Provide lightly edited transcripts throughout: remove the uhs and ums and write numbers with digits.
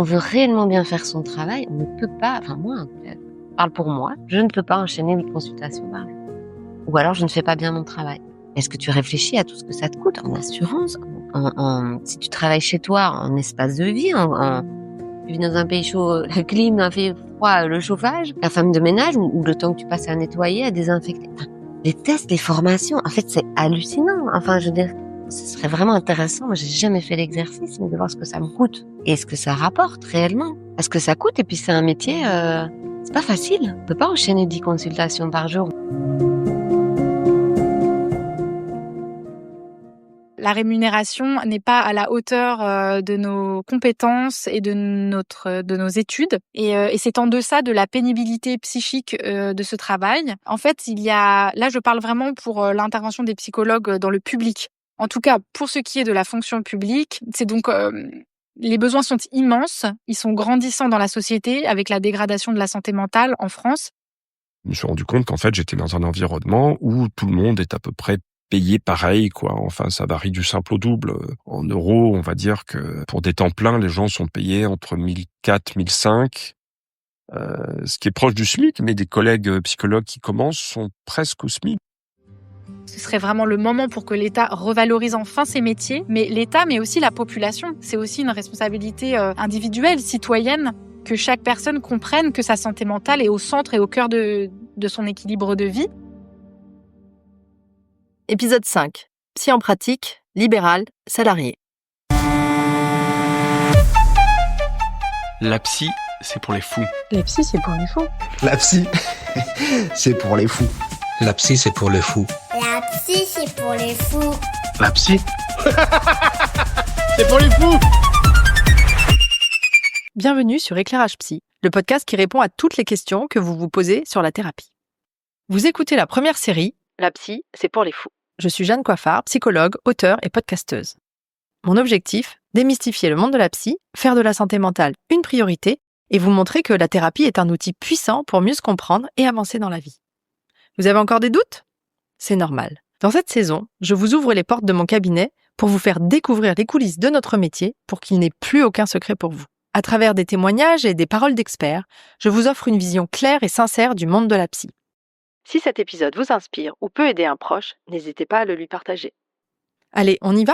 on veut réellement bien faire son travail, on ne peut pas, enfin moi, je parle pour moi, je ne peux pas enchaîner 8 consultations par jour. Ou alors je ne fais pas bien mon travail. Est-ce que tu réfléchis à tout ce que ça te coûte en assurance, si tu travailles chez toi, en espace de vie, tu vis dans un pays chaud, la clim, un pays froid, le chauffage, la femme de ménage, ou le temps que tu passes à nettoyer, à désinfecter. Enfin, les tests, les formations, en fait, c'est hallucinant. Enfin, je veux dire, ce serait vraiment intéressant. Moi, j'ai jamais fait l'exercice, mais de voir ce que ça me coûte et ce que ça rapporte réellement. Parce que ça coûte, et puis c'est un métier, c'est pas facile. On peut pas enchaîner 10 consultations par jour. La rémunération n'est pas à la hauteur de nos compétences et de nos études. Et c'est en deçà de la pénibilité psychique de ce travail. En fait, là, je parle vraiment pour l'intervention des psychologues dans le public. En tout cas, pour ce qui est de la fonction publique, c'est donc les besoins sont immenses. Ils sont grandissants dans la société avec la dégradation de la santé mentale en France. Je me suis rendu compte qu'en fait, j'étais dans un environnement où tout le monde est à peu près payé pareil, quoi. Enfin, ça varie du simple au double. En euros, on va dire que pour des temps pleins, les gens sont payés entre 1004, 1005, ce qui est proche du SMIC, mais des collègues psychologues qui commencent sont presque au SMIC. Ce serait vraiment le moment pour que l'État revalorise enfin ces métiers, mais l'État, mais aussi la population. C'est aussi une responsabilité individuelle, citoyenne, que chaque personne comprenne que sa santé mentale est au centre et au cœur de son équilibre de vie. Épisode 5. Psy en pratique, libéral, salarié. La psy, c'est pour les fous. La psy, c'est pour les fous. La psy, c'est pour les fous. La psy, c'est pour les fous. La psy, c'est pour les fous. La psy c'est pour les fous. Bienvenue sur Éclairage Psy, le podcast qui répond à toutes les questions que vous vous posez sur la thérapie. Vous écoutez la première série, La psy, c'est pour les fous. Je suis Jeanne Coiffard, psychologue, auteure et podcasteuse. Mon objectif, démystifier le monde de la psy, faire de la santé mentale une priorité et vous montrer que la thérapie est un outil puissant pour mieux se comprendre et avancer dans la vie. Vous avez encore des doutes ? C'est normal. Dans cette saison, je vous ouvre les portes de mon cabinet pour vous faire découvrir les coulisses de notre métier pour qu'il n'ait plus aucun secret pour vous. À travers des témoignages et des paroles d'experts, je vous offre une vision claire et sincère du monde de la psy. Si cet épisode vous inspire ou peut aider un proche, n'hésitez pas à le lui partager. Allez, on y va ?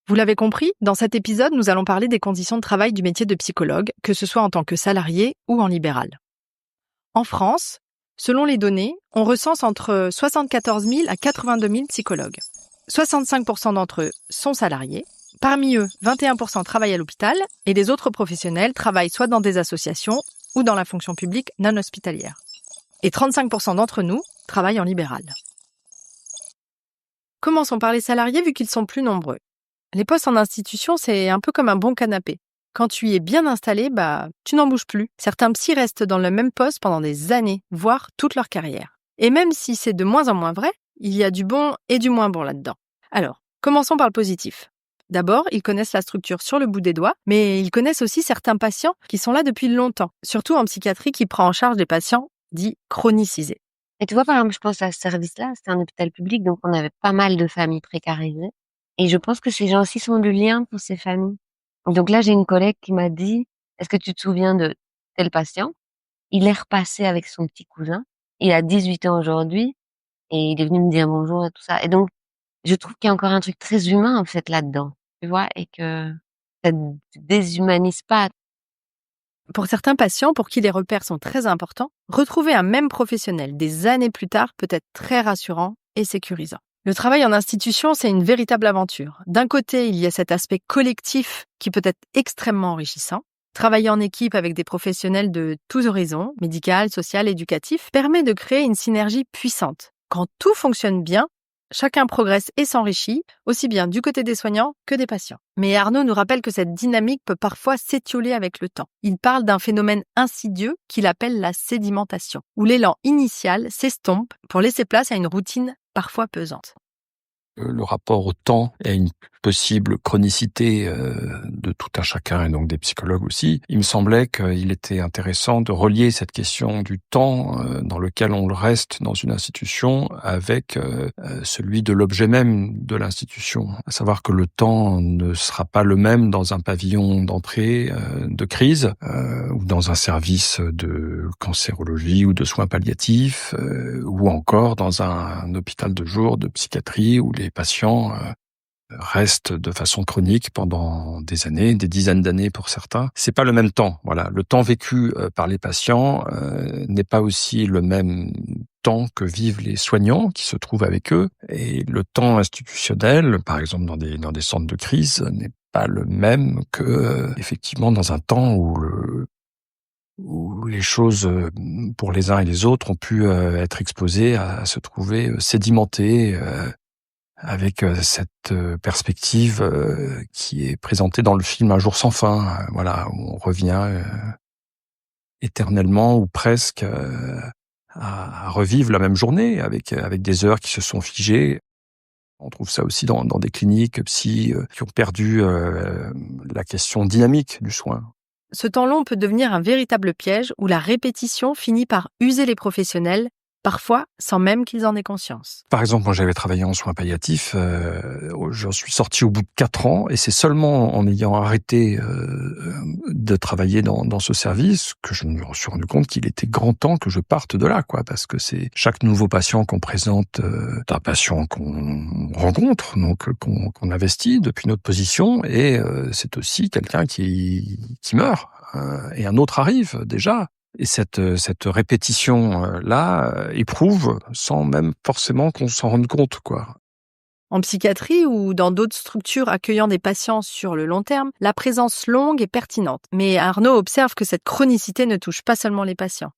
Vous l'avez compris, dans cet épisode, nous allons parler des conditions de travail du métier de psychologue, que ce soit en tant que salarié ou en libéral. En France, selon les données, on recense entre 74 000 à 82 000 psychologues. 65% d'entre eux sont salariés. Parmi eux, 21% travaillent à l'hôpital et les autres professionnels travaillent soit dans des associations ou dans la fonction publique non hospitalière. Et 35% d'entre nous travaillent en libéral. Commençons par les salariés vu qu'ils sont plus nombreux. Les postes en institution, c'est un peu comme un bon canapé. Quand tu y es bien installé, tu n'en bouges plus. Certains psys restent dans le même poste pendant des années, voire toute leur carrière. Et même si c'est de moins en moins vrai, il y a du bon et du moins bon là-dedans. Alors, commençons par le positif. D'abord, ils connaissent la structure sur le bout des doigts, mais ils connaissent aussi certains patients qui sont là depuis longtemps, surtout en psychiatrie qui prend en charge des patients dits chronicisés. Et tu vois, par exemple, je pense à ce service-là, c'était un hôpital public, donc on avait pas mal de familles précarisées. Et je pense que ces gens aussi sont du lien pour ces familles. Donc là, j'ai une collègue qui m'a dit, est-ce que tu te souviens de tel patient? Il est repassé avec son petit cousin. Il a 18 ans aujourd'hui et il est venu me dire bonjour et tout ça. Et donc, je trouve qu'il y a encore un truc très humain, en fait, là-dedans. Tu vois? Et que ça ne déshumanise pas. Pour certains patients pour qui les repères sont très importants, retrouver un même professionnel des années plus tard peut être très rassurant et sécurisant. Le travail en institution, c'est une véritable aventure. D'un côté, il y a cet aspect collectif qui peut être extrêmement enrichissant. Travailler en équipe avec des professionnels de tous horizons, médical, social, éducatif, permet de créer une synergie puissante. Quand tout fonctionne bien, chacun progresse et s'enrichit, aussi bien du côté des soignants que des patients. Mais Arnaud nous rappelle que cette dynamique peut parfois s'étioler avec le temps. Il parle d'un phénomène insidieux qu'il appelle la sédimentation, où l'élan initial s'estompe pour laisser place à une routine parfois pesante. le rapport au temps et à une possible chronicité de tout un chacun et donc des psychologues aussi, il me semblait qu'il était intéressant de relier cette question du temps dans lequel on le reste dans une institution avec celui de l'objet même de l'institution. À savoir que le temps ne sera pas le même dans un pavillon d'entrée de crise ou dans un service de cancérologie ou de soins palliatifs ou encore dans un hôpital de jour de psychiatrie où les patients restent de façon chronique pendant des années, des dizaines d'années pour certains. C'est pas le même temps. Voilà, le temps vécu par les patients n'est pas aussi le même temps que vivent les soignants qui se trouvent avec eux. Et le temps institutionnel, par exemple dans des centres de crise, n'est pas le même que effectivement dans un temps où les choses pour les uns et les autres ont pu être exposées à se trouver sédimentées. Avec cette perspective qui est présentée dans le film Un jour sans fin, voilà, où on revient éternellement ou presque à revivre la même journée avec des heures qui se sont figées. On trouve ça aussi dans des cliniques psy qui ont perdu la question dynamique du soin. Ce temps long peut devenir un véritable piège où la répétition finit par user les professionnels, parfois sans même qu'ils en aient conscience. Par exemple, moi j'avais travaillé en soins palliatifs, j'en suis sorti au bout de 4 ans et c'est seulement en ayant arrêté de travailler dans ce service que je me suis rendu compte qu'il était grand temps que je parte de là, quoi, parce que c'est chaque nouveau patient qu'on présente, un patient qu'on rencontre, donc qu'on investit depuis notre position et c'est aussi quelqu'un qui meurt et un autre arrive déjà. Et cette répétition-là éprouve sans même forcément qu'on s'en rende compte, quoi. En psychiatrie ou dans d'autres structures accueillant des patients sur le long terme, la présence longue est pertinente. Mais Arnaud observe que cette chronicité ne touche pas seulement les patients.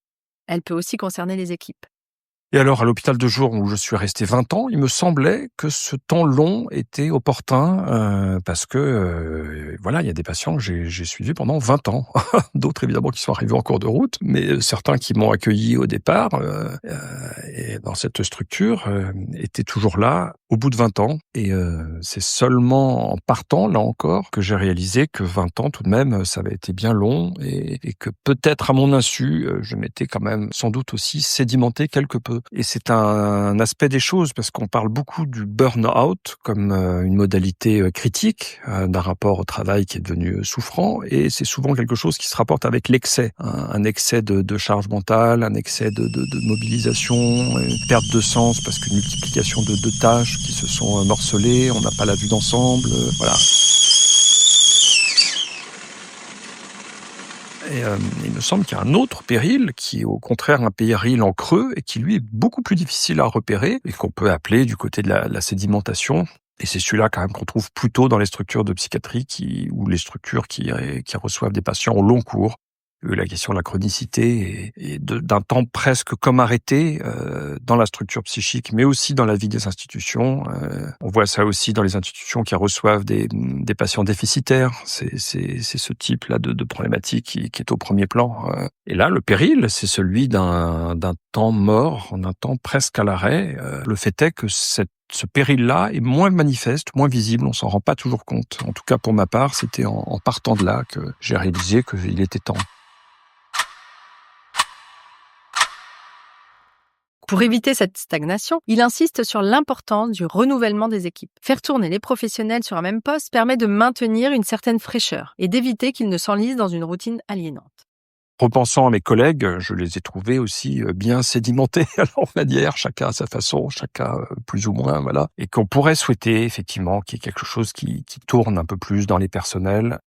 Elle peut aussi concerner les équipes. Et alors, à l'hôpital de jour où je suis resté 20 ans, il me semblait que ce temps long était opportun parce que, voilà, il y a des patients que j'ai suivis pendant 20 ans. D'autres, évidemment, qui sont arrivés en cours de route, mais certains qui m'ont accueilli au départ et dans cette structure étaient toujours là au bout de 20 ans. Et c'est seulement en partant, là encore, que j'ai réalisé que 20 ans, tout de même, ça avait été bien long et que peut-être à mon insu, je m'étais quand même sans doute aussi sédimenté quelque peu. Et c'est un aspect des choses, parce qu'on parle beaucoup du burn-out comme une modalité critique d'un rapport au travail qui est devenu souffrant, et c'est souvent quelque chose qui se rapporte avec l'excès, un excès de charge mentale, un excès de mobilisation, une perte de sens, parce qu'une multiplication de tâches qui se sont morcelées, on n'a pas la vue d'ensemble, voilà. Et il me semble qu'il y a un autre péril qui est au contraire un péril en creux et qui lui est beaucoup plus difficile à repérer et qu'on peut appeler du côté de la sédimentation. Et c'est celui-là quand même qu'on trouve plutôt dans les structures de psychiatrie ou les structures qui reçoivent des patients au long cours. La question de la chronicité et d'un temps presque comme arrêté dans la structure psychique, mais aussi dans la vie des institutions. On voit ça aussi dans les institutions qui reçoivent des patients déficitaires. C'est ce type-là de problématique qui est au premier plan. Et là, le péril, c'est celui d'un temps mort, d'un temps presque à l'arrêt. Le fait est que ce péril-là est moins manifeste, moins visible, on s'en rend pas toujours compte. En tout cas, pour ma part, c'était en partant de là que j'ai réalisé qu'il était temps. Pour éviter cette stagnation, il insiste sur l'importance du renouvellement des équipes. Faire tourner les professionnels sur un même poste permet de maintenir une certaine fraîcheur et d'éviter qu'ils ne s'enlisent dans une routine aliénante. Repensant à mes collègues, je les ai trouvés aussi bien sédimentés à leur manière, chacun à sa façon, chacun plus ou moins, voilà. Et qu'on pourrait souhaiter effectivement qu'il y ait quelque chose qui tourne un peu plus dans les personnels.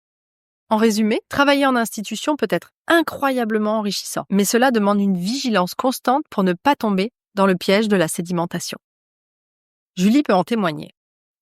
En résumé, travailler en institution peut être incroyablement enrichissant, mais cela demande une vigilance constante pour ne pas tomber dans le piège de la sédimentation. Julie peut en témoigner.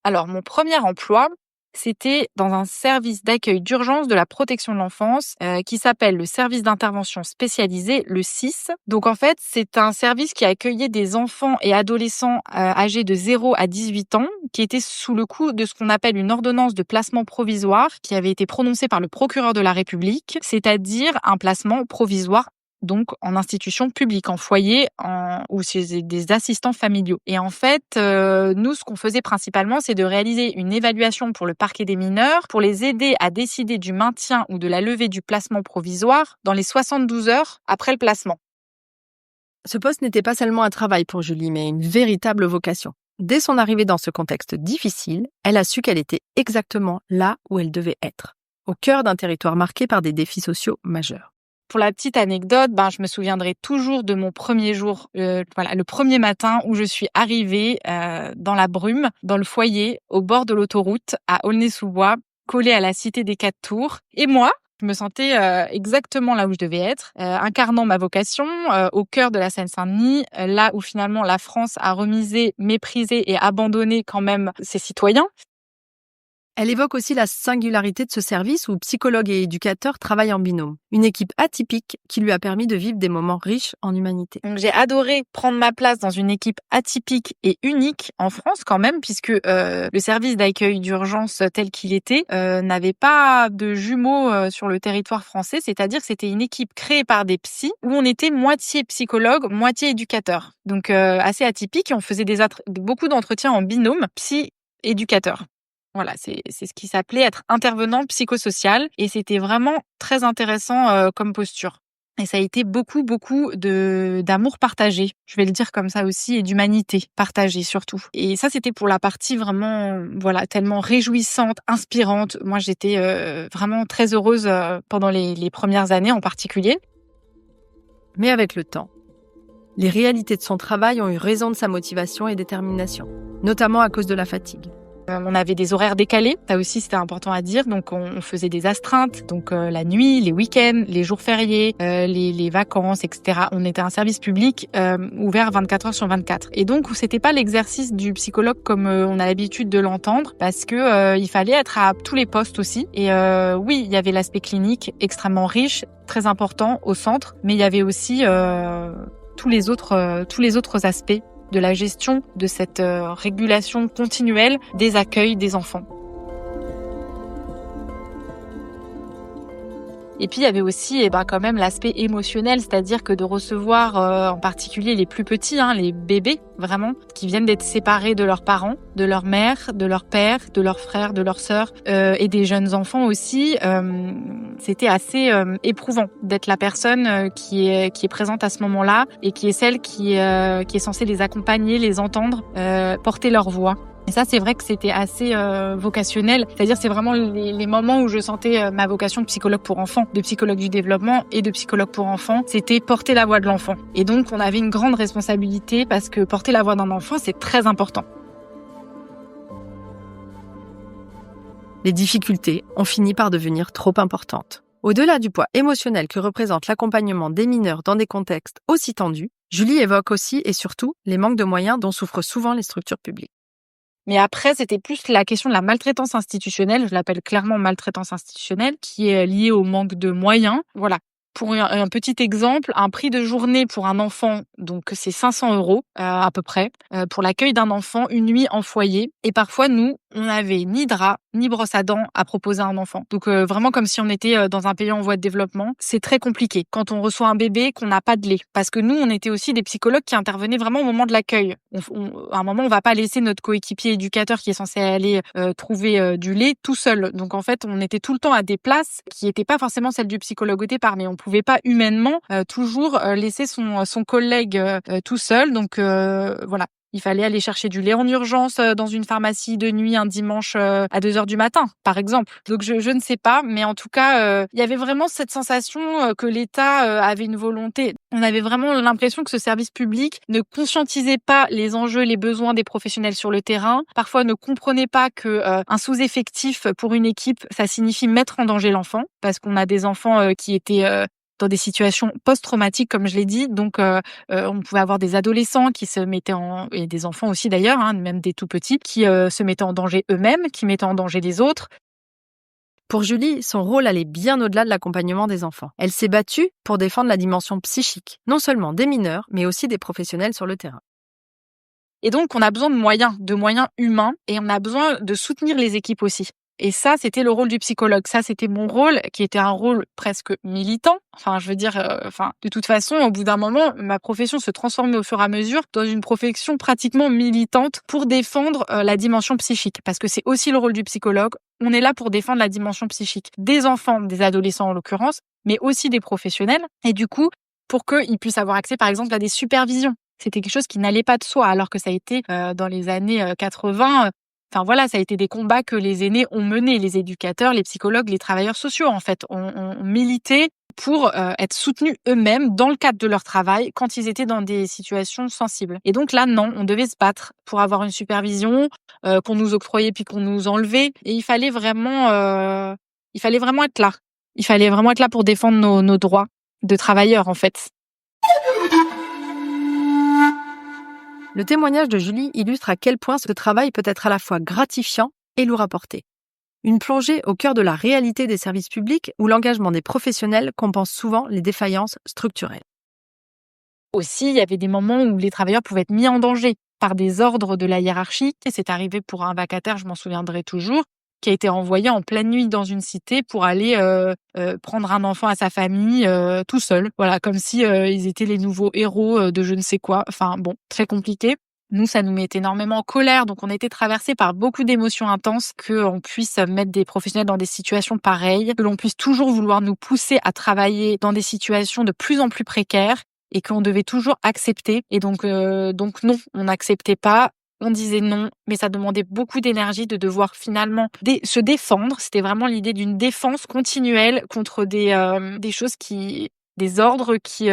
Alors, mon premier emploi, c'était dans un service d'accueil d'urgence de la protection de l'enfance qui s'appelle le service d'intervention spécialisé, le SIS. Donc en fait, c'est un service qui accueillait des enfants et adolescents âgés de 0 à 18 ans qui étaient sous le coup de ce qu'on appelle une ordonnance de placement provisoire qui avait été prononcée par le procureur de la République, c'est-à-dire un placement provisoire donc en institution publique, en foyer, ou chez des assistants familiaux. Et en fait, nous, ce qu'on faisait principalement, c'est de réaliser une évaluation pour le parquet des mineurs, pour les aider à décider du maintien ou de la levée du placement provisoire dans les 72 heures après le placement. Ce poste n'était pas seulement un travail pour Julie, mais une véritable vocation. Dès son arrivée dans ce contexte difficile, elle a su qu'elle était exactement là où elle devait être, au cœur d'un territoire marqué par des défis sociaux majeurs. Pour la petite anecdote, je me souviendrai toujours de mon premier jour, le premier matin où je suis arrivée dans la brume, dans le foyer, au bord de l'autoroute, à Aulnay-sous-Bois, collée à la cité des 4 Tours. Et moi, je me sentais exactement là où je devais être, incarnant ma vocation, au cœur de la Seine-Saint-Denis, là où finalement la France a remisé, méprisé et abandonné quand même ses citoyens. Elle évoque aussi la singularité de ce service où psychologues et éducateurs travaillent en binôme. Une équipe atypique qui lui a permis de vivre des moments riches en humanité. Donc j'ai adoré prendre ma place dans une équipe atypique et unique en France quand même, puisque le service d'accueil d'urgence tel qu'il était n'avait pas de jumeaux sur le territoire français, c'est-à-dire que c'était une équipe créée par des psys où on était moitié psychologue, moitié éducateur. Donc assez atypique et on faisait beaucoup d'entretiens en binôme psy-éducateur. Voilà, c'est ce qui s'appelait être intervenant psychosocial et c'était vraiment très intéressant comme posture. Et ça a été beaucoup d'amour partagé, je vais le dire comme ça aussi, et d'humanité partagée surtout. Et ça, c'était pour la partie vraiment, tellement réjouissante, inspirante. Moi, j'étais vraiment très heureuse pendant les premières années en particulier. Mais avec le temps, les réalités de son travail ont eu raison de sa motivation et détermination, notamment à cause de la fatigue. On avait des horaires décalés, ça aussi c'était important à dire, donc on faisait des astreintes, donc la nuit, les week-ends, les jours fériés, les vacances, etc. On était un service public ouvert 24 heures sur 24. Et donc c'était pas l'exercice du psychologue comme on a l'habitude de l'entendre, parce que il fallait être à tous les postes aussi. Et oui, il y avait l'aspect clinique extrêmement riche, très important au centre, mais il y avait aussi tous les autres aspects de la gestion de cette régulation continuelle des accueils des enfants. Et puis il y avait aussi quand même l'aspect émotionnel, c'est-à-dire que de recevoir en particulier les plus petits, les bébés vraiment, qui viennent d'être séparés de leurs parents, de leur mère, de leur père, de leurs frères, de leurs sœurs, et des jeunes enfants aussi, c'était assez éprouvant d'être la personne qui est présente à ce moment-là et qui est celle qui est censée les accompagner, les entendre, porter leur voix. Et ça, c'est vrai que c'était assez vocationnel. C'est-à-dire, c'est vraiment les moments où je sentais ma vocation de psychologue pour enfants, de psychologue du développement et de psychologue pour enfants. C'était porter la voix de l'enfant. Et donc, on avait une grande responsabilité parce que porter la voix d'un enfant, c'est très important. Les difficultés ont fini par devenir trop importantes. Au-delà du poids émotionnel que représente l'accompagnement des mineurs dans des contextes aussi tendus, Julie évoque aussi et surtout les manques de moyens dont souffrent souvent les structures publiques. Mais après, c'était plus la question de la maltraitance institutionnelle, je l'appelle clairement maltraitance institutionnelle, qui est liée au manque de moyens. Voilà. Pour un petit exemple, un prix de journée pour un enfant, donc c'est 500 € à peu près, pour l'accueil d'un enfant, une nuit en foyer. Et parfois, nous, on n'avait ni drap, ni brosse à dents à proposer à un enfant. Donc vraiment comme si on était dans un pays en voie de développement. C'est très compliqué quand on reçoit un bébé qu'on n'a pas de lait. Parce que nous, on était aussi des psychologues qui intervenaient vraiment au moment de l'accueil. À un moment, on va pas laisser notre coéquipier éducateur qui est censé aller trouver du lait tout seul. Donc en fait, on était tout le temps à des places qui n'étaient pas forcément celles du psychologue au départ, mais on pouvait pas humainement toujours laisser son collègue tout seul. Donc voilà. Il fallait aller chercher du lait en urgence dans une pharmacie de nuit un dimanche à 2h du matin, par exemple. Donc je ne sais pas, mais en tout cas, il y avait vraiment cette sensation que l'État avait une volonté. On avait vraiment l'impression que ce service public ne conscientisait pas les enjeux, les besoins des professionnels sur le terrain. Parfois, ne comprenait pas que un sous-effectif pour une équipe, ça signifie mettre en danger l'enfant, parce qu'on a des enfants qui étaient dans des situations post-traumatiques, comme je l'ai dit. Donc, on pouvait avoir des adolescents qui se mettaient et des enfants aussi d'ailleurs, même des tout petits, qui se mettaient en danger eux-mêmes, qui mettaient en danger les autres. Pour Julie, son rôle allait bien au-delà de l'accompagnement des enfants. Elle s'est battue pour défendre la dimension psychique, non seulement des mineurs, mais aussi des professionnels sur le terrain. Et donc, on a besoin de moyens humains, et on a besoin de soutenir les équipes aussi. Et ça, c'était le rôle du psychologue. Ça, c'était mon rôle, qui était un rôle presque militant. Enfin, je veux dire, de toute façon, au bout d'un moment, ma profession se transformait au fur et à mesure dans une profession pratiquement militante pour défendre la dimension psychique. Parce que c'est aussi le rôle du psychologue. On est là pour défendre la dimension psychique des enfants, des adolescents en l'occurrence, mais aussi des professionnels. Et du coup, pour qu'ils puissent avoir accès, par exemple, à des supervisions. C'était quelque chose qui n'allait pas de soi, alors que ça a été dans les années 80. Enfin voilà, ça a été des combats que les aînés ont menés, les éducateurs, les psychologues, les travailleurs sociaux en fait, ont milité pour être soutenus eux-mêmes dans le cadre de leur travail quand ils étaient dans des situations sensibles. Et donc là, non, on devait se battre pour avoir une supervision qu'on nous octroyait puis qu'on nous enlevait. Et il fallait vraiment être là. Il fallait vraiment être là pour défendre nos droits de travailleurs en fait. Le témoignage de Julie illustre à quel point ce travail peut être à la fois gratifiant et lourd à porter. Une plongée au cœur de la réalité des services publics où l'engagement des professionnels compense souvent les défaillances structurelles. Aussi, il y avait des moments où les travailleurs pouvaient être mis en danger par des ordres de la hiérarchie. Et c'est arrivé pour un vacataire, je m'en souviendrai toujours, qui a été envoyé en pleine nuit dans une cité pour aller prendre un enfant à sa famille tout seul. Voilà, comme si ils étaient les nouveaux héros de je ne sais quoi. Enfin bon, très compliqué. Nous, ça nous mettait énormément en colère, donc on était traversés par beaucoup d'émotions intenses, qu'on puisse mettre des professionnels dans des situations pareilles, que l'on puisse toujours vouloir nous pousser à travailler dans des situations de plus en plus précaires et qu'on devait toujours accepter. Et donc non, on n'acceptait pas. On disait non, mais ça demandait beaucoup d'énergie de devoir finalement se défendre. C'était vraiment l'idée d'une défense continuelle contre des choses des ordres qui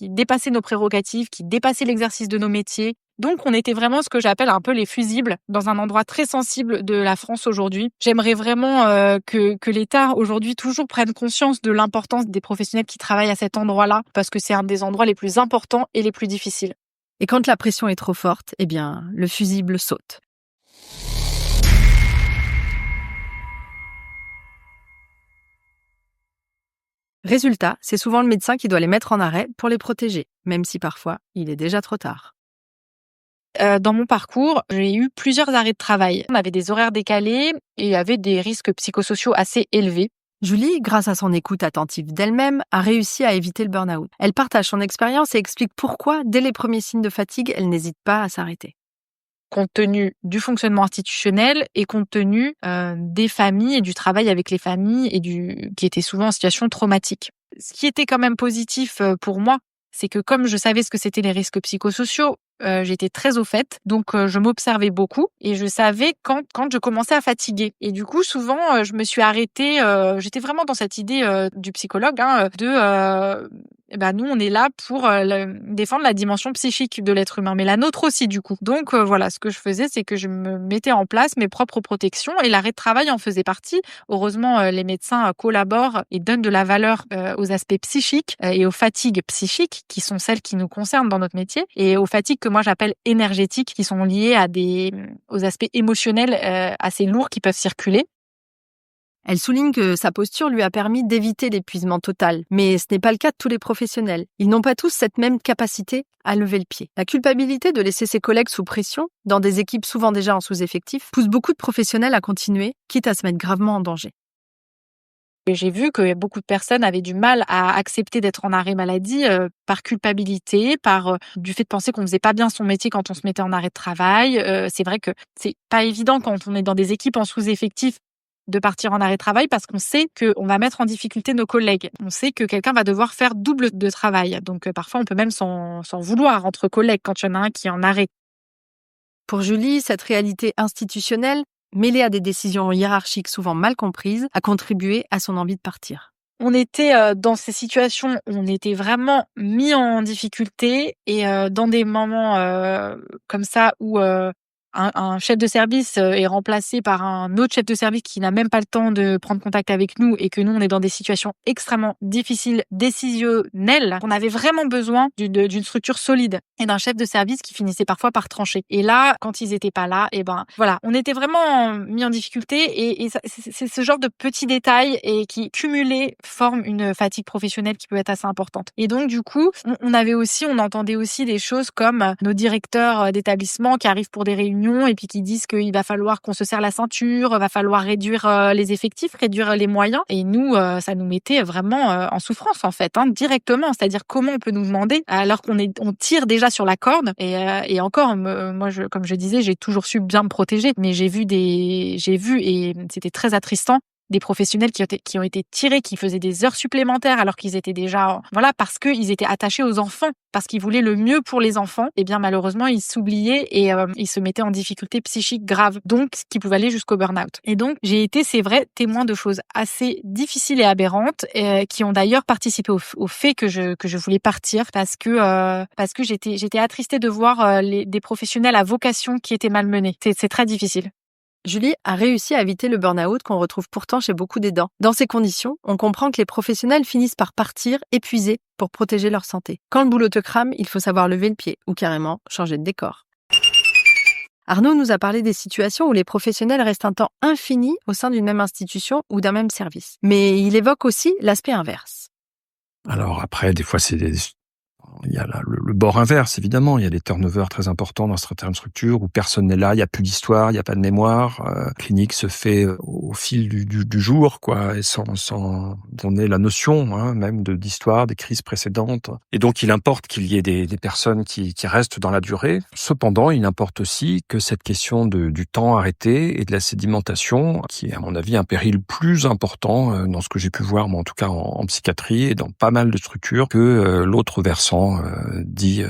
dépassaient nos prérogatives, qui dépassaient l'exercice de nos métiers. Donc, on était vraiment ce que j'appelle un peu les fusibles dans un endroit très sensible de la France aujourd'hui. J'aimerais vraiment que l'État aujourd'hui toujours prenne conscience de l'importance des professionnels qui travaillent à cet endroit-là, parce que c'est un des endroits les plus importants et les plus difficiles. Et quand la pression est trop forte, eh bien, le fusible saute. Résultat, c'est souvent le médecin qui doit les mettre en arrêt pour les protéger, même si parfois, il est déjà trop tard. Dans mon parcours, j'ai eu plusieurs arrêts de travail. On avait des horaires décalés et il y avait des risques psychosociaux assez élevés. Julie, grâce à son écoute attentive d'elle-même, a réussi à éviter le burn-out. Elle partage son expérience et explique pourquoi, dès les premiers signes de fatigue, elle n'hésite pas à s'arrêter. Compte tenu du fonctionnement institutionnel et compte tenu des familles et du travail avec les familles qui étaient souvent en situation traumatique. Ce qui était quand même positif pour moi, c'est que comme je savais ce que c'était les risques psychosociaux, j'étais très au fait, donc je m'observais beaucoup et je savais quand je commençais à fatiguer. Et du coup, souvent, je me suis arrêtée. J'étais vraiment dans cette idée du psychologue nous, on est là pour défendre la dimension psychique de l'être humain, mais la nôtre aussi, du coup. Donc voilà, ce que je faisais, c'est que je me mettais en place mes propres protections et l'arrêt de travail en faisait partie. Heureusement, les médecins collaborent et donnent de la valeur aux aspects psychiques et aux fatigues psychiques, qui sont celles qui nous concernent dans notre métier, et aux fatigues que moi j'appelle énergétiques, qui sont liées aux aspects émotionnels assez lourds qui peuvent circuler. Elle souligne que sa posture lui a permis d'éviter l'épuisement total. Mais ce n'est pas le cas de tous les professionnels. Ils n'ont pas tous cette même capacité à lever le pied. La culpabilité de laisser ses collègues sous pression, dans des équipes souvent déjà en sous-effectif, pousse beaucoup de professionnels à continuer, quitte à se mettre gravement en danger. Et j'ai vu que beaucoup de personnes avaient du mal à accepter d'être en arrêt maladie par culpabilité, par du fait de penser qu'on faisait pas bien son métier quand on se mettait en arrêt de travail. C'est vrai que c'est pas évident quand on est dans des équipes en sous-effectif de partir en arrêt de travail parce qu'on sait qu'on va mettre en difficulté nos collègues. On sait que quelqu'un va devoir faire double de travail. Donc parfois, on peut même s'en vouloir entre collègues quand il y en a un qui est en arrêt. Pour Julie, cette réalité institutionnelle, mêlée à des décisions hiérarchiques souvent mal comprises, a contribué à son envie de partir. On était dans ces situations où on était vraiment mis en difficulté et dans des moments comme ça où un chef de service est remplacé par un autre chef de service qui n'a même pas le temps de prendre contact avec nous et que nous, on est dans des situations extrêmement difficiles, décisionnelles. On avait vraiment besoin d'une structure solide et d'un chef de service qui finissait parfois par trancher. Et là, quand ils étaient pas là, voilà, on était vraiment mis en difficulté et c'est ce genre de petits détails et qui, cumulés, forment une fatigue professionnelle qui peut être assez importante. Et donc, du coup, on entendait aussi des choses comme nos directeurs d'établissement qui arrivent pour des réunions réunion et puis qui disent qu'il va falloir qu'on se serre la ceinture, va falloir réduire les effectifs, réduire les moyens. Et nous, ça nous mettait vraiment en souffrance en fait, directement. C'est-à-dire comment on peut nous demander alors on tire déjà sur la corde. Et encore, moi, comme je disais, j'ai toujours su bien me protéger, mais j'ai vu et c'était très attristant, des professionnels qui ont été tirés, qui faisaient des heures supplémentaires alors qu'ils étaient déjà, parce qu'ils étaient attachés aux enfants, parce qu'ils voulaient le mieux pour les enfants. Et bien malheureusement, ils s'oubliaient et ils se mettaient en difficulté psychique grave, donc ce qui pouvait aller jusqu'au burn-out. Et donc j'ai été, c'est vrai, témoin de choses assez difficiles et aberrantes, qui ont d'ailleurs participé au fait que je voulais partir parce que j'étais attristée de voir des professionnels à vocation qui étaient malmenés. C'est très difficile. Julie a réussi à éviter le burn-out qu'on retrouve pourtant chez beaucoup d'aidants. Dans ces conditions, on comprend que les professionnels finissent par partir épuisés pour protéger leur santé. Quand le boulot te crame, il faut savoir lever le pied ou carrément changer de décor. Arnaud nous a parlé des situations où les professionnels restent un temps infini au sein d'une même institution ou d'un même service. Mais il évoque aussi l'aspect inverse. Alors après, des fois, il y a le bord inverse, évidemment. Il y a des turnovers très importants dans certaines structures où personne n'est là, il n'y a plus d'histoire, il n'y a pas de mémoire. La clinique se fait au fil du jour, quoi, et sans donner la notion, même d'histoire, des crises précédentes. Et donc, il importe qu'il y ait des personnes qui restent dans la durée. Cependant, il importe aussi que cette question du temps arrêté et de la sédimentation, qui est, à mon avis, un péril plus important dans ce que j'ai pu voir, moi, en tout cas en psychiatrie et dans pas mal de structures, que l'autre versant dit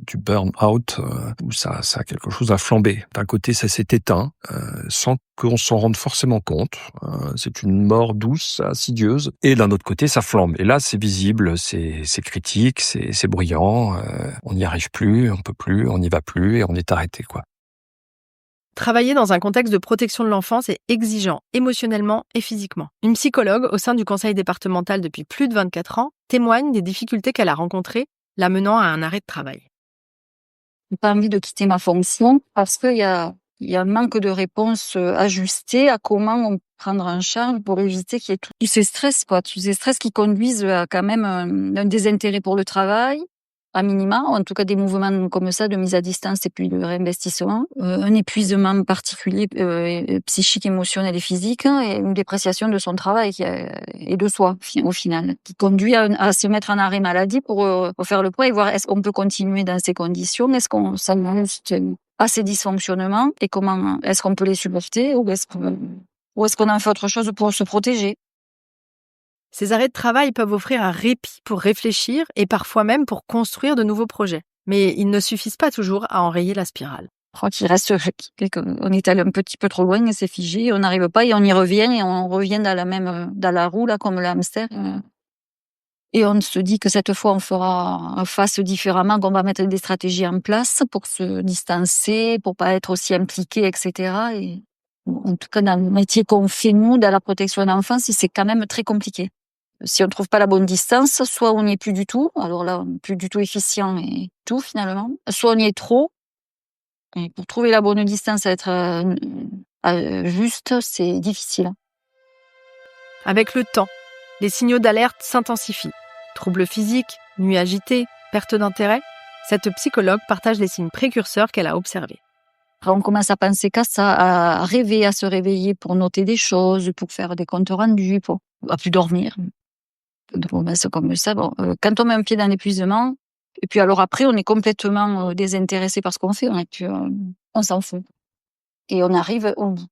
du burn-out, où ça a quelque chose à flamber. D'un côté, ça s'est éteint, sans qu'on s'en rende forcément compte. C'est une mort douce, insidieuse. Et d'un autre côté, ça flambe. Et là, c'est visible, c'est critique, c'est bruyant. On n'y arrive plus, on peut plus, on n'y va plus et on est arrêté, quoi. Travailler dans un contexte de protection de l'enfance est exigeant, émotionnellement et physiquement. Une psychologue au sein du conseil départemental depuis plus de 24 ans témoigne des difficultés qu'elle a rencontrées, l'amenant à un arrêt de travail. J'ai pas envie de quitter ma fonction parce qu'il y a un manque de réponse ajustée à comment on peut prendre en charge pour éviter qu'il y ait tous ces stress, tous ces stress qui conduisent à quand même un désintérêt pour le travail, à minima, en tout cas des mouvements comme ça de mise à distance et puis de réinvestissement, un épuisement particulier psychique, émotionnel et physique, et une dépréciation de son travail et de soi au final, qui conduit à se mettre en arrêt maladie pour faire le point et voir est-ce qu'on peut continuer dans ces conditions, est-ce qu'on s'ajuste à ces dysfonctionnements et comment est-ce qu'on peut les supporter ou est-ce qu'on en fait autre chose pour se protéger. Ces arrêts de travail peuvent offrir un répit pour réfléchir et parfois même pour construire de nouveaux projets. Mais ils ne suffisent pas toujours à enrayer la spirale. Je crois qu'il reste, on est allé un petit peu trop loin et c'est figé, on n'arrive pas et on y revient et on revient dans la roue, là, comme le hamster. Et on se dit que cette fois, on fera face différemment, qu'on va mettre des stratégies en place pour se distancer, pour pas être aussi impliqué, etc. Et en tout cas, dans le métier qu'on fait, nous, dans la protection de l'enfance, c'est quand même très compliqué. Si on trouve pas la bonne distance, soit on n'y est plus du tout, alors là, on n'est plus du tout efficient et tout, finalement. Soit on y est trop. Et pour trouver la bonne distance, être juste, c'est difficile. Avec le temps, les signaux d'alerte s'intensifient. Troubles physiques, nuits agitées, perte d'intérêt. Cette psychologue partage les signes précurseurs qu'elle a observés. On commence à penser qu'à ça, à rêver, à se réveiller pour noter des choses, pour faire des comptes rendus, à plus dormir. C'est comme ça. Quand on met un pied dans l'épuisement, et puis alors après, on est complètement désintéressé par ce qu'on fait, et puis on s'en fout. Et on arrive au bout.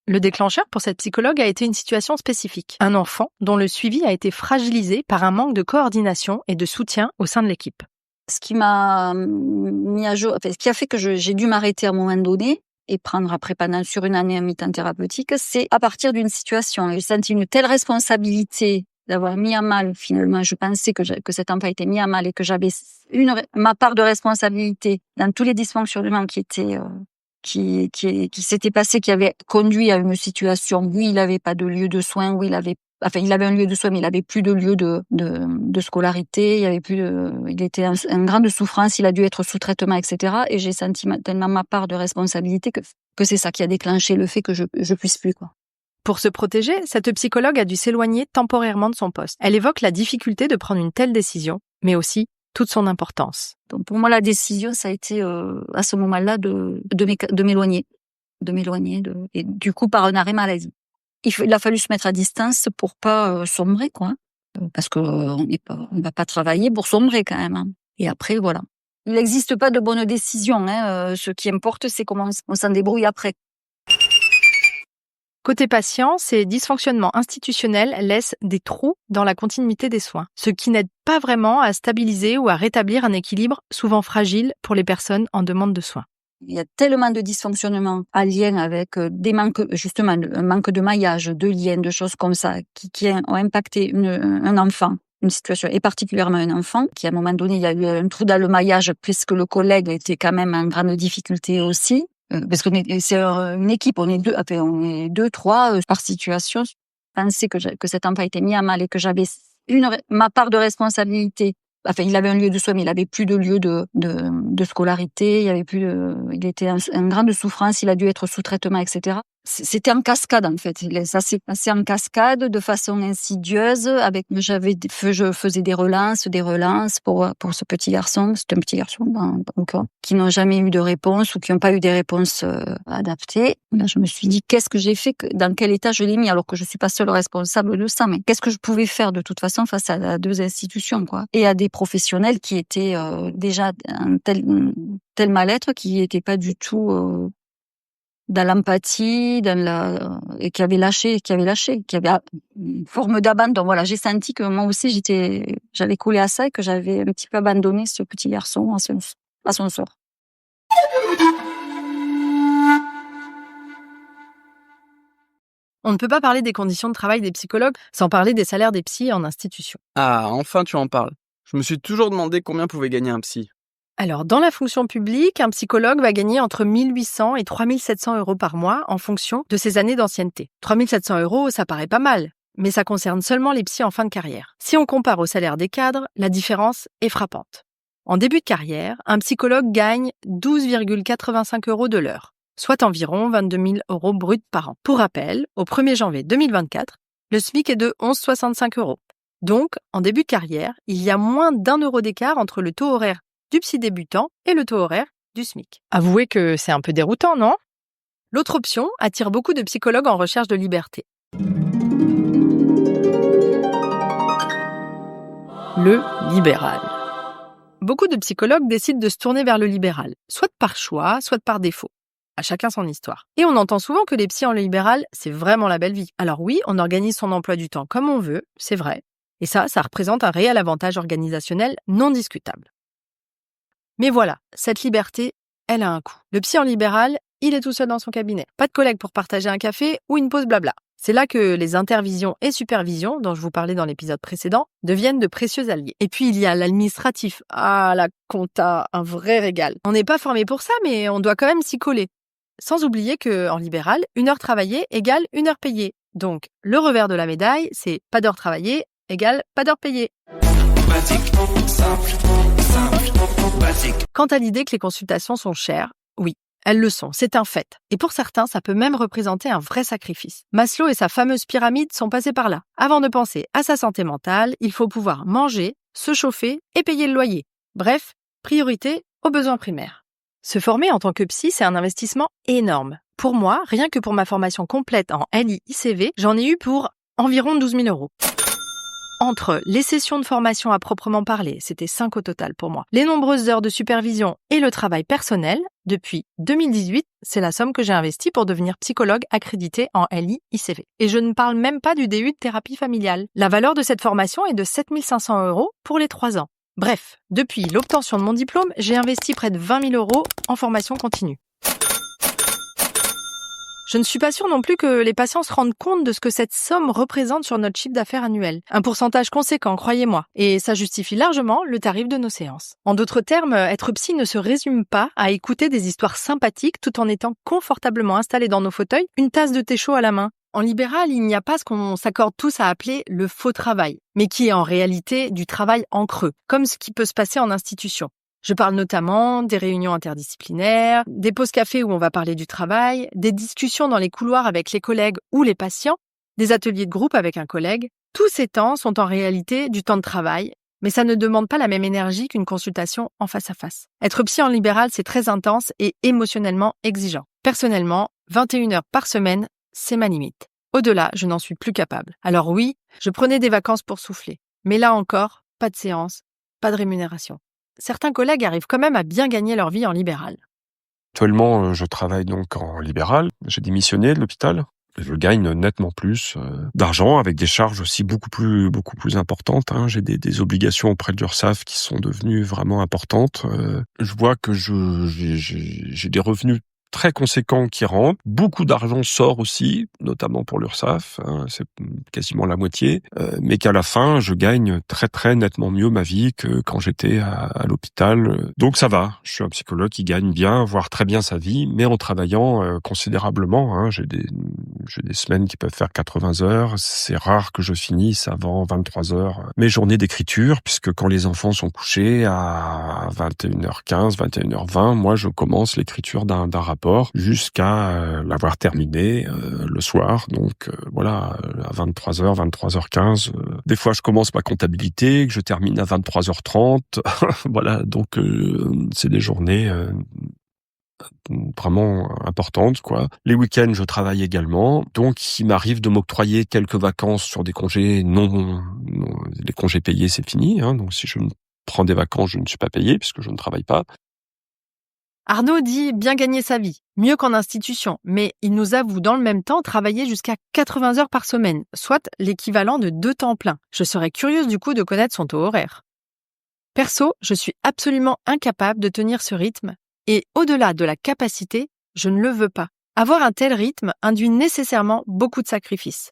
Le déclencheur pour cette psychologue a été une situation spécifique. Un enfant dont le suivi a été fragilisé par un manque de coordination et de soutien au sein de l'équipe. Ce qui m'a mis à jour, ce qui a fait que j'ai dû m'arrêter à un moment donné et prendre après sur une année un mi-temps thérapeutique, c'est à partir d'une situation. J'ai senti une telle responsabilité d'avoir mis à mal, finalement, je pensais que cet enfant était mis à mal et que j'avais ma part de responsabilité dans tous les dysfonctionnements qui s'étaient passés, qui avaient conduit à une situation où il n'avait pas de lieu de soins, où il avait un lieu de soins, mais il avait plus de lieu de scolarité, il était en grande souffrance, il a dû être sous traitement, etc. Et j'ai senti tellement ma part de responsabilité que c'est ça qui a déclenché le fait que je puisse plus, quoi. Pour se protéger, cette psychologue a dû s'éloigner temporairement de son poste. Elle évoque la difficulté de prendre une telle décision, mais aussi toute son importance. Donc pour moi, la décision, ça a été à ce moment-là de m'éloigner, et du coup par un arrêt maladie. Il a fallu se mettre à distance pour pas sombrer, quoi. Parce que on va pas travailler pour sombrer quand même. Hein. Et après, voilà. Il n'existe pas de bonne décision. Ce qui importe, c'est comment on s'en débrouille après. Côté patient, ces dysfonctionnements institutionnels laissent des trous dans la continuité des soins, ce qui n'aide pas vraiment à stabiliser ou à rétablir un équilibre souvent fragile pour les personnes en demande de soins. Il y a tellement de dysfonctionnements en lien avec des manques, justement, un manque de maillage, de liens, de choses comme ça, qui ont impacté un enfant, une situation, et particulièrement un enfant, qui à un moment donné, il y a eu un trou dans le maillage, puisque le collègue était quand même en grande difficulté aussi. Parce que c'est une équipe, on est deux, trois par situation. Je pensais que cet enfant était mis à mal et que j'avais ma part de responsabilité. Enfin, il avait un lieu de soins, mais il avait plus de lieu de scolarité. Il était en grande souffrance. Il a dû être sous traitement, etc. C'était en cascade, en fait. Ça s'est passé en cascade, de façon insidieuse. Je faisais des relances pour ce petit garçon. C'est un petit garçon, donc, qui n'ont jamais eu de réponse ou qui n'ont pas eu des réponses adaptées. Là, je me suis dit, qu'est-ce que j'ai fait, dans quel état je l'ai mis, alors que je suis pas seule responsable de ça. Mais qu'est-ce que je pouvais faire de toute façon face à deux institutions, quoi, et à des professionnels qui étaient déjà en tel mal-être, qui n'étaient pas du tout dans l'empathie, et qui avait lâché, qui avait une forme d'abandon. Voilà, j'ai senti que moi aussi j'avais coulé à ça et que j'avais un petit peu abandonné ce petit garçon à son sort. On ne peut pas parler des conditions de travail des psychologues sans parler des salaires des psys en institution. Ah, enfin tu en parles. Je me suis toujours demandé combien pouvait gagner un psy. Alors, dans la fonction publique, un psychologue va gagner entre 1 800 et 3 700 euros par mois en fonction de ses années d'ancienneté. 3 700 euros, ça paraît pas mal, mais ça concerne seulement les psys en fin de carrière. Si on compare au salaire des cadres, la différence est frappante. En début de carrière, un psychologue gagne 12,85 euros de l'heure, soit environ 22 000 euros bruts par an. Pour rappel, au 1er janvier 2024, le SMIC est de 11,65 euros. Donc, en début de carrière, il y a moins d'1 euro d'écart entre le taux horaire du psy débutant et le taux horaire du SMIC. Avouez que c'est un peu déroutant, non ? L'autre option attire beaucoup de psychologues en recherche de liberté. Le libéral. Beaucoup de psychologues décident de se tourner vers le libéral, soit par choix, soit par défaut. À chacun son histoire. Et on entend souvent que les psys en libéral, c'est vraiment la belle vie. Alors oui, on organise son emploi du temps comme on veut, c'est vrai. Et ça représente un réel avantage organisationnel non discutable. Mais voilà, cette liberté, elle a un coût. Le psy en libéral, il est tout seul dans son cabinet. Pas de collègue pour partager un café ou une pause blabla. C'est là que les intervisions et supervisions, dont je vous parlais dans l'épisode précédent, deviennent de précieux alliés. Et puis il y a l'administratif. Ah, la compta, un vrai régal. On n'est pas formé pour ça, mais on doit quand même s'y coller. Sans oublier qu'en libéral, 1 heure travaillée égale 1 heure payée. Donc, le revers de la médaille, c'est pas d'heure travaillée égale pas d'heure payée. Quant à l'idée que les consultations sont chères, oui, elles le sont, c'est un fait. Et pour certains, ça peut même représenter un vrai sacrifice. Maslow et sa fameuse pyramide sont passés par là. Avant de penser à sa santé mentale, il faut pouvoir manger, se chauffer et payer le loyer. Bref, priorité aux besoins primaires. Se former en tant que psy, c'est un investissement énorme. Pour moi, rien que pour ma formation complète en LI-ICV, j'en ai eu pour environ 12 000 euros. Entre les sessions de formation à proprement parler, c'était 5 au total pour moi, les nombreuses heures de supervision et le travail personnel, depuis 2018, c'est la somme que j'ai investie pour devenir psychologue accrédité en LI-ICV. Et je ne parle même pas du DU de thérapie familiale. La valeur de cette formation est de 7 500 euros pour les 3 ans. Bref, depuis l'obtention de mon diplôme, j'ai investi près de 20 000 euros en formation continue. Je ne suis pas sûre non plus que les patients se rendent compte de ce que cette somme représente sur notre chiffre d'affaires annuel. Un pourcentage conséquent, croyez-moi. Et ça justifie largement le tarif de nos séances. En d'autres termes, être psy ne se résume pas à écouter des histoires sympathiques tout en étant confortablement installés dans nos fauteuils, une tasse de thé chaud à la main. En libéral, il n'y a pas ce qu'on s'accorde tous à appeler le faux travail, mais qui est en réalité du travail en creux, comme ce qui peut se passer en institution. Je parle notamment des réunions interdisciplinaires, des pauses café où on va parler du travail, des discussions dans les couloirs avec les collègues ou les patients, des ateliers de groupe avec un collègue. Tous ces temps sont en réalité du temps de travail, Mais ça ne demande pas la même énergie qu'une consultation en face à face. Être psy en libéral, c'est très intense et émotionnellement exigeant. Personnellement, 21 heures par semaine, c'est ma limite. Au-delà, je n'en suis plus capable. Alors oui, je prenais des vacances pour souffler. Mais là encore, pas de séance, pas de rémunération. Certains collègues arrivent quand même à bien gagner leur vie en libéral. Actuellement, je travaille donc en libéral. J'ai démissionné de l'hôpital. Je gagne nettement plus d'argent avec des charges aussi beaucoup plus importantes. J'ai des obligations auprès de l'URSSAF qui sont devenues vraiment importantes. Je vois que j'ai des revenus très conséquents qui rentrent. Beaucoup d'argent sort aussi, notamment pour l'URSSAF. C'est quasiment la moitié. Mais qu'à la fin, je gagne très très nettement mieux ma vie que quand j'étais à l'hôpital. Donc ça va. Je suis un psychologue qui gagne bien, voire très bien sa vie, mais en travaillant considérablement. J'ai des semaines qui peuvent faire 80 heures. C'est rare que je finisse avant 23 heures mes journées d'écriture, puisque quand les enfants sont couchés à 21h15, 21h20, moi je commence l'écriture d'un rapport jusqu'à l'avoir terminé le soir. Donc voilà, à 23h, 23h15. Des fois je commence ma comptabilité, que je termine à 23h30. Voilà, donc c'est des journées vraiment importante, quoi. Les week-ends, je travaille également. Donc, il m'arrive de m'octroyer quelques vacances sur des congés les congés payés, c'est fini, Donc, si je prends des vacances, je ne suis pas payé puisque je ne travaille pas. Arnaud dit bien gagner sa vie, mieux qu'en institution, mais il nous avoue dans le même temps travailler jusqu'à 80 heures par semaine, soit l'équivalent de 2 temps pleins. Je serais curieuse du coup de connaître son taux horaire. Perso, je suis absolument incapable de tenir ce rythme. Et au-delà de la capacité, je ne le veux pas. Avoir un tel rythme induit nécessairement beaucoup de sacrifices.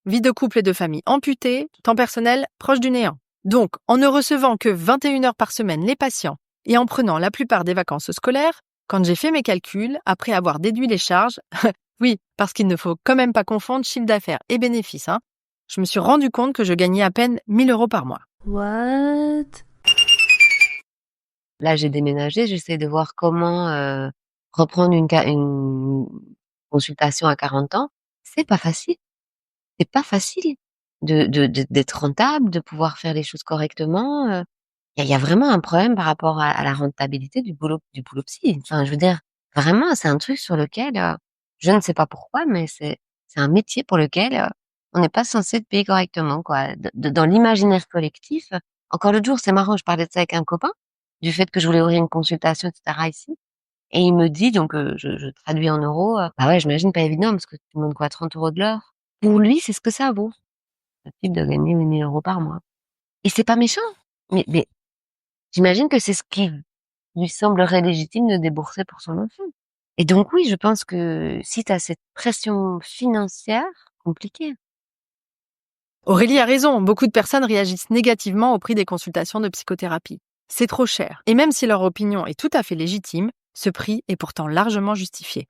Vie de couple et de famille amputée, temps personnel proche du néant. Donc, en ne recevant que 21 heures par semaine les patients et en prenant la plupart des vacances scolaires, quand j'ai fait mes calculs, après avoir déduit les charges, oui, parce qu'il ne faut quand même pas confondre chiffre d'affaires et bénéfices, je me suis rendu compte que je gagnais à peine 1 000 € par mois. What? Là, j'ai déménagé, j'essaie de voir comment reprendre une consultation à 40 ans. C'est pas facile. C'est pas facile d'être rentable, de pouvoir faire les choses correctement. Il y a vraiment un problème par rapport à la rentabilité du boulot psy. Enfin, je veux dire, vraiment, c'est un truc sur lequel je ne sais pas pourquoi, mais c'est un métier pour lequel on n'est pas censé être payé correctement, quoi. Dans l'imaginaire collectif. Encore l'autre jour, c'est marrant, je parlais de ça avec un copain, du fait que je voulais ouvrir une consultation, etc. ici. Et il me dit, donc je traduis en euros, bah ouais, j'imagine pas évident parce que tu demandes quoi, 30 € de l'heure. Pour lui, c'est ce que ça vaut. Le type de gagner 8 000 € par mois. Et c'est pas méchant. Mais j'imagine que c'est ce qui lui semblerait légitime de débourser pour son enfant. Et donc oui, je pense que si tu as cette pression financière, compliqué. Aurélie a raison, beaucoup de personnes réagissent négativement au prix des consultations de psychothérapie. C'est trop cher. Et même si leur opinion est tout à fait légitime, ce prix est pourtant largement justifié.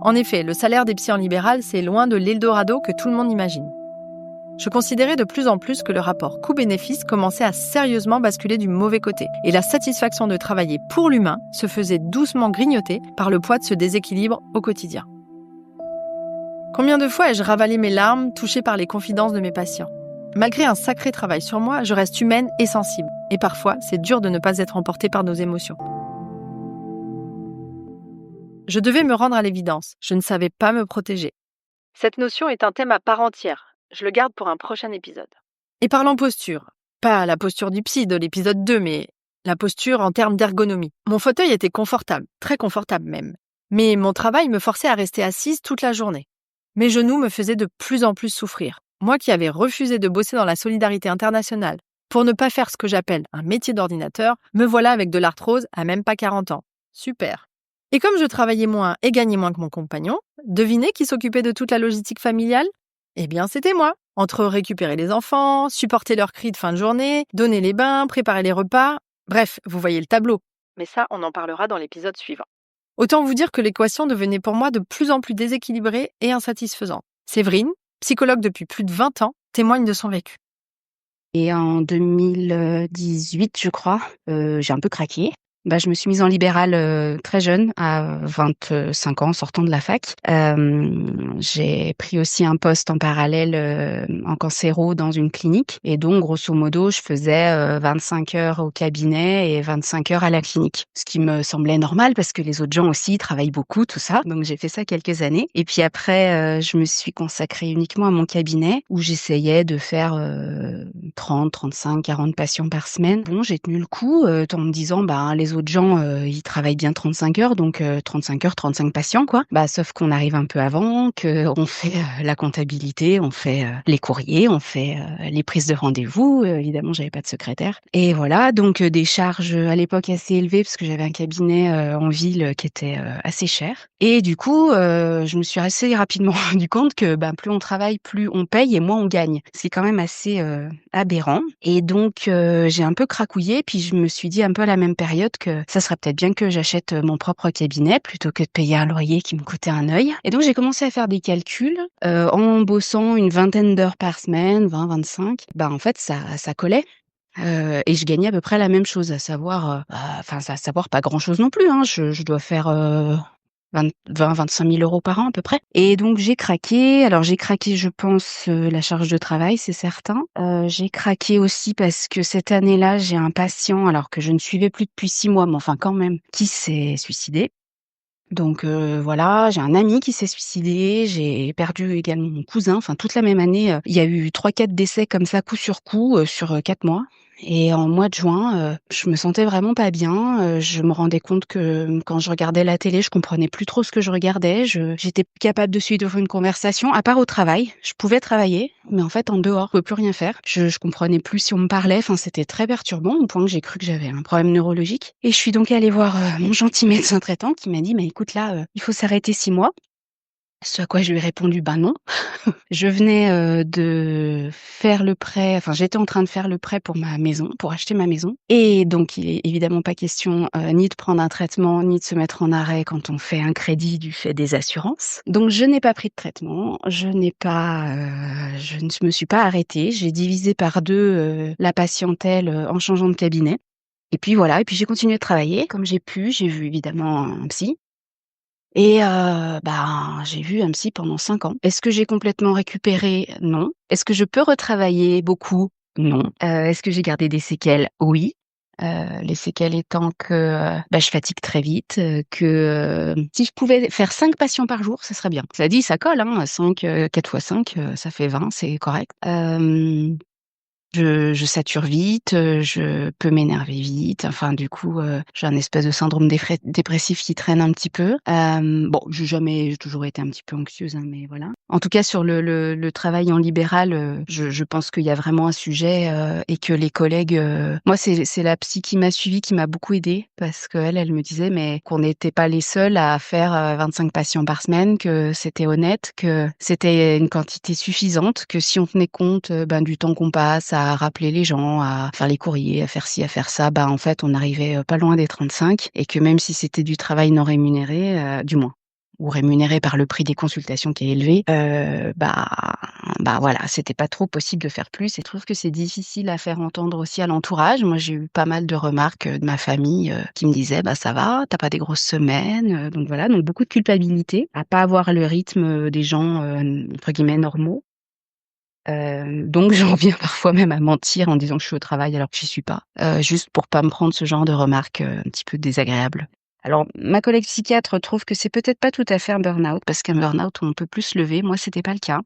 En effet, le salaire des psys en libéral, c'est loin de l'Eldorado que tout le monde imagine. Je considérais de plus en plus que le rapport coût-bénéfice commençait à sérieusement basculer du mauvais côté, et la satisfaction de travailler pour l'humain se faisait doucement grignoter par le poids de ce déséquilibre au quotidien. Combien de fois ai-je ravalé mes larmes, touchée par les confidences de mes patients ? Malgré un sacré travail sur moi, je reste humaine et sensible, et parfois, c'est dur de ne pas être emportée par nos émotions. Je devais me rendre à l'évidence, je ne savais pas me protéger. Cette notion est un thème à part entière, je le garde pour un prochain épisode. Et parlant posture, pas la posture du psy de l'épisode 2, mais la posture en termes d'ergonomie. Mon fauteuil était confortable, très confortable même. Mais mon travail me forçait à rester assise toute la journée. Mes genoux me faisaient de plus en plus souffrir. Moi qui avais refusé de bosser dans la solidarité internationale pour ne pas faire ce que j'appelle un métier d'ordinateur, me voilà avec de l'arthrose à même pas 40 ans. Super. Et comme je travaillais moins et gagnais moins que mon compagnon, devinez qui s'occupait de toute la logistique familiale ? Eh bien, c'était moi. Entre récupérer les enfants, supporter leurs cris de fin de journée, donner les bains, préparer les repas. Bref, vous voyez le tableau. Mais ça, on en parlera dans l'épisode suivant. Autant vous dire que l'équation devenait pour moi de plus en plus déséquilibrée et insatisfaisante. Séverine, psychologue depuis plus de 20 ans, témoigne de son vécu. Et en 2018, je crois, j'ai un peu craqué. Je me suis mise en libéral très jeune, à 25 ans, en sortant de la fac. J'ai pris aussi un poste en parallèle en cancéro dans une clinique. Et donc, grosso modo, je faisais 25 heures au cabinet et 25 heures à la clinique. Ce qui me semblait normal parce que les autres gens aussi travaillent beaucoup, tout ça. Donc, j'ai fait ça quelques années. Et puis après, je me suis consacrée uniquement à mon cabinet où j'essayais de faire 30, 35, 40 patients par semaine. Bon, j'ai tenu le coup en me disant, les autres gens, ils travaillent bien 35 heures, donc 35 heures, 35 patients, quoi. Sauf qu'on arrive un peu avant, qu'on fait la comptabilité, on fait les courriers, on fait les prises de rendez-vous. Évidemment, j'avais pas de secrétaire. Et voilà, donc des charges à l'époque assez élevées parce que j'avais un cabinet en ville qui était assez cher. Et du coup, je me suis assez rapidement rendu compte que plus on travaille, plus on paye et moins on gagne. C'est quand même assez aberrant. Et donc, j'ai un peu cracouillé, puis je me suis dit un peu à la même période que ça serait peut-être bien que j'achète mon propre cabinet plutôt que de payer un loyer qui me coûtait un œil. Et donc, j'ai commencé à faire des calculs en bossant une vingtaine d'heures par semaine, 20, 25. En fait, ça collait. Et je gagnais à peu près la même chose, à savoir, pas grand-chose non plus, hein. Je dois faire 25 000 € par an à peu près. Et donc j'ai craqué. Alors j'ai craqué, je pense, la charge de travail, c'est certain. J'ai craqué aussi parce que cette année-là, j'ai un patient, alors que je ne suivais plus depuis 6 mois, mais enfin quand même, qui s'est suicidé. Donc voilà, j'ai un ami qui s'est suicidé, j'ai perdu également mon cousin. Enfin, toute la même année, il y a eu 3-4 décès comme ça, coup sur coup, sur 4 mois. Et en mois de juin, je me sentais vraiment pas bien. Je me rendais compte que quand je regardais la télé, je comprenais plus trop ce que je regardais. J'étais plus capable de suivre une conversation, à part au travail. Je pouvais travailler, mais en fait, en dehors, je pouvais plus rien faire. Je comprenais plus si on me parlait. Enfin, c'était très perturbant, au point que j'ai cru que j'avais un problème neurologique. Et je suis donc allée voir mon gentil médecin traitant qui m'a dit, mais écoute là, il faut s'arrêter 6 mois. Ce à quoi je lui ai répondu, non. Je venais de faire le prêt, enfin j'étais en train de faire le prêt pour ma maison, pour acheter ma maison. Et donc il est évidemment pas question ni de prendre un traitement, ni de se mettre en arrêt quand on fait un crédit du fait des assurances. Donc je n'ai pas pris de traitement, je ne me suis pas arrêtée. J'ai divisé par 2 la patientèle en changeant de cabinet. Et puis voilà, et puis j'ai continué de travailler comme j'ai pu. J'ai vu évidemment un psy. Et j'ai vu un psy pendant 5 ans. Est-ce que j'ai complètement récupéré? Non. Est-ce que je peux retravailler beaucoup? Non. Est-ce que j'ai gardé des séquelles? Oui. Les séquelles étant que, je fatigue très vite, que, si je pouvais faire 5 patients par jour, ça serait bien. Cela dit, ça colle, hein, 5, 4 fois 5, ça fait 20, c'est correct. Je sature vite, je peux m'énerver vite. Enfin, du coup, j'ai un espèce de syndrome dépressif qui traîne un petit peu. J'ai toujours été un petit peu anxieuse, hein, mais voilà. En tout cas, sur le travail en libéral, je pense qu'il y a vraiment un sujet et que les collègues. Moi, c'est la psy qui m'a suivie qui m'a beaucoup aidée parce qu'elle me disait mais qu'on n'était pas les seuls à faire 25 patients par semaine, que c'était honnête, que c'était une quantité suffisante, que si on tenait compte du temps qu'on passe à rappeler les gens, à faire les courriers, à faire ci, à faire ça, en fait, on arrivait pas loin des 35 et que même si c'était du travail non rémunéré, du moins, ou rémunéré par le prix des consultations qui est élevé, voilà, c'était pas trop possible de faire plus. Et je trouve que c'est difficile à faire entendre aussi à l'entourage. Moi, j'ai eu pas mal de remarques de ma famille qui me disaient ça va, t'as pas des grosses semaines, donc voilà, donc beaucoup de culpabilité à pas avoir le rythme des gens entre guillemets normaux. Donc j'en viens parfois même à mentir en disant que je suis au travail alors que j'y suis pas, juste pour pas me prendre ce genre de remarques un petit peu désagréables. Alors ma collègue psychiatre trouve que c'est peut-être pas tout à fait un burn-out, parce qu'un burn-out, on peut plus se lever. Moi, c'était pas le cas.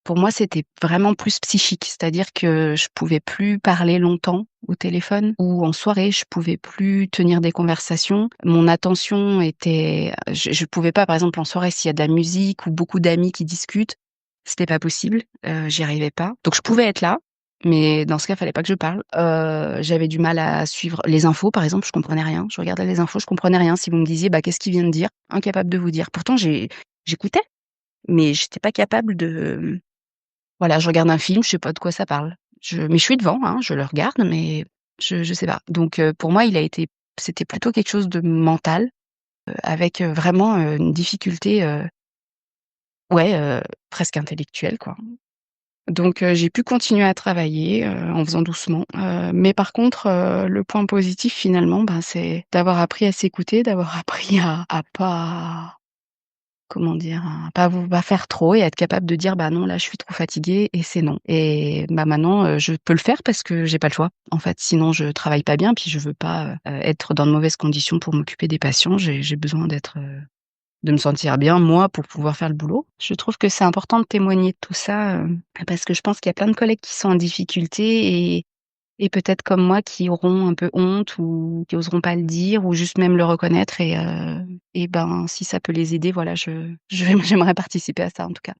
Pour moi, c'était vraiment plus psychique, c'est-à-dire que je pouvais plus parler longtemps au téléphone ou en soirée, je pouvais plus tenir des conversations. Mon attention était je pouvais pas, par exemple, en soirée, s'il y a de la musique ou beaucoup d'amis qui discutent, c'était pas possible, j'y arrivais pas. Donc je pouvais être là, mais dans ce cas, fallait pas que je parle. J'avais du mal à suivre les infos, par exemple, je comprenais rien. Je regardais les infos, je comprenais rien. Si vous me disiez: «Qu'est-ce qu'il vient de dire?» Incapable de vous dire. Pourtant j'écoutais, mais j'étais pas capable de voilà, je regarde un film, je sais pas de quoi ça parle. Mais je suis devant, hein, je le regarde, mais je sais pas. Donc pour moi, c'était plutôt quelque chose de mental, avec vraiment une difficulté, presque intellectuelle, quoi. Donc j'ai pu continuer à travailler en faisant doucement. Mais par contre, le point positif finalement, c'est d'avoir appris à s'écouter, d'avoir appris à pas pas faire trop et être capable de dire: «Bah non, là, je suis trop fatiguée» et c'est non. Et maintenant, je peux le faire parce que j'ai pas le choix. En fait, sinon je travaille pas bien, puis je veux pas, être dans de mauvaises conditions pour m'occuper des patients. J'ai besoin de me sentir bien, moi, pour pouvoir faire le boulot. Je trouve que c'est important de témoigner de tout ça, parce que je pense qu'il y a plein de collègues qui sont en difficulté et peut-être comme moi qui auront un peu honte ou qui oseront pas le dire ou juste même le reconnaître et si ça peut les aider, voilà, j'aimerais participer à ça en tout cas.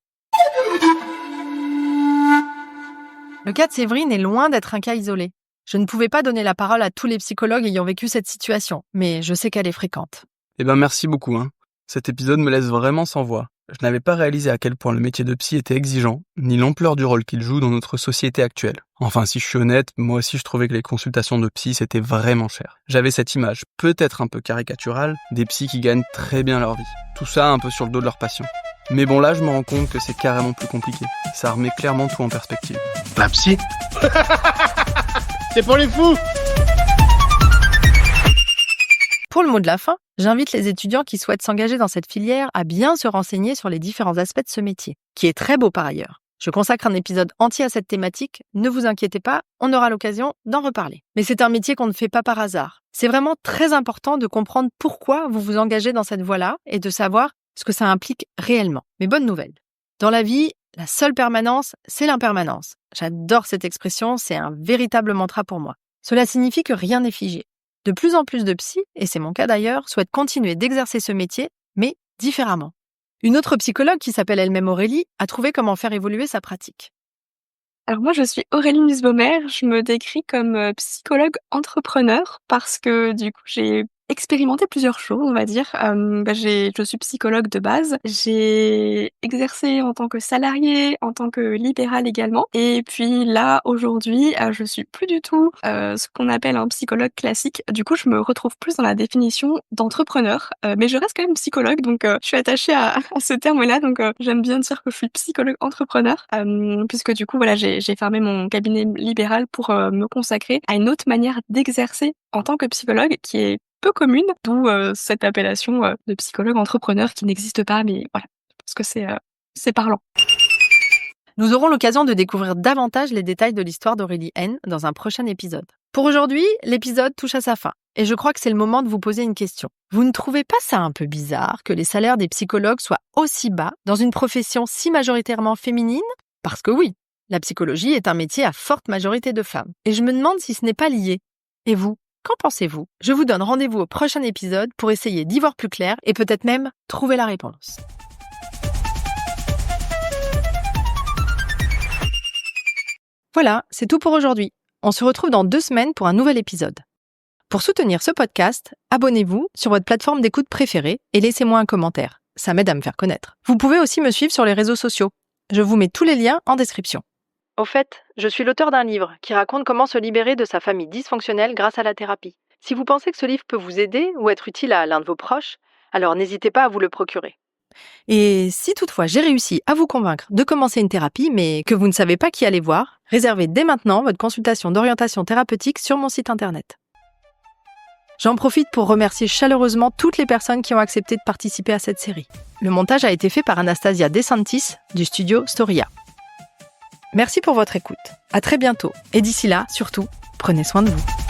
Le cas de Séverine est loin d'être un cas isolé. Je ne pouvais pas donner la parole à tous les psychologues ayant vécu cette situation, mais je sais qu'elle est fréquente. Merci beaucoup. Cet épisode me laisse vraiment sans voix. Je n'avais pas réalisé à quel point le métier de psy était exigeant, ni l'ampleur du rôle qu'il joue dans notre société actuelle. Enfin, si je suis honnête, moi aussi je trouvais que les consultations de psy c'était vraiment cher. J'avais cette image, peut-être un peu caricaturale, des psys qui gagnent très bien leur vie. Tout ça un peu sur le dos de leurs patients. Mais bon, là je me rends compte que c'est carrément plus compliqué. Ça remet clairement tout en perspective. La psy c'est pour les fous. Pour le mot de la fin, j'invite les étudiants qui souhaitent s'engager dans cette filière à bien se renseigner sur les différents aspects de ce métier, qui est très beau par ailleurs. Je consacre un épisode entier à cette thématique, ne vous inquiétez pas, on aura l'occasion d'en reparler. Mais c'est un métier qu'on ne fait pas par hasard. C'est vraiment très important de comprendre pourquoi vous vous engagez dans cette voie-là et de savoir ce que ça implique réellement. Mais bonne nouvelle, dans la vie, la seule permanence, c'est l'impermanence. J'adore cette expression, c'est un véritable mantra pour moi. Cela signifie que rien n'est figé. De plus en plus de psys, et c'est mon cas d'ailleurs, souhaitent continuer d'exercer ce métier, mais différemment. Une autre psychologue qui s'appelle elle-même Aurélie a trouvé comment faire évoluer sa pratique. Alors moi, je suis Aurélie Nussbaumer, je me décris comme psychologue entrepreneur parce que du coup, j'ai expérimenté plusieurs choses, on va dire. Je suis psychologue de base. J'ai exercé en tant que salariée, en tant que libérale également. Et puis là, aujourd'hui, je suis plus du tout ce qu'on appelle un psychologue classique. Du coup, je me retrouve plus dans la définition d'entrepreneur. Mais je reste quand même psychologue, donc je suis attachée à ce terme-là. Donc j'aime bien dire que je suis psychologue entrepreneur, puisque du coup, voilà, j'ai fermé mon cabinet libéral pour me consacrer à une autre manière d'exercer en tant que psychologue qui est peu commune, d'où cette appellation de psychologue entrepreneur qui n'existe pas, mais voilà, je pense que c'est parlant. Nous aurons l'occasion de découvrir davantage les détails de l'histoire d'Aurélie N dans un prochain épisode. Pour aujourd'hui, l'épisode touche à sa fin, et je crois que c'est le moment de vous poser une question. Vous ne trouvez pas ça un peu bizarre que les salaires des psychologues soient aussi bas dans une profession si majoritairement féminine ? Parce que oui, la psychologie est un métier à forte majorité de femmes, et je me demande si ce n'est pas lié. Et vous ? Qu'en pensez-vous ? Je vous donne rendez-vous au prochain épisode pour essayer d'y voir plus clair et peut-être même trouver la réponse. Voilà, c'est tout pour aujourd'hui. On se retrouve dans 2 semaines pour un nouvel épisode. Pour soutenir ce podcast, abonnez-vous sur votre plateforme d'écoute préférée et laissez-moi un commentaire. Ça m'aide à me faire connaître. Vous pouvez aussi me suivre sur les réseaux sociaux. Je vous mets tous les liens en description. Au fait, je suis l'auteur d'un livre qui raconte comment se libérer de sa famille dysfonctionnelle grâce à la thérapie. Si vous pensez que ce livre peut vous aider ou être utile à l'un de vos proches, alors n'hésitez pas à vous le procurer. Et si toutefois j'ai réussi à vous convaincre de commencer une thérapie, mais que vous ne savez pas qui aller voir, réservez dès maintenant votre consultation d'orientation thérapeutique sur mon site internet. J'en profite pour remercier chaleureusement toutes les personnes qui ont accepté de participer à cette série. Le montage a été fait par Anastasia DeSantis du studio Storia. Merci pour votre écoute. À très bientôt. Et d'ici là, surtout, prenez soin de vous.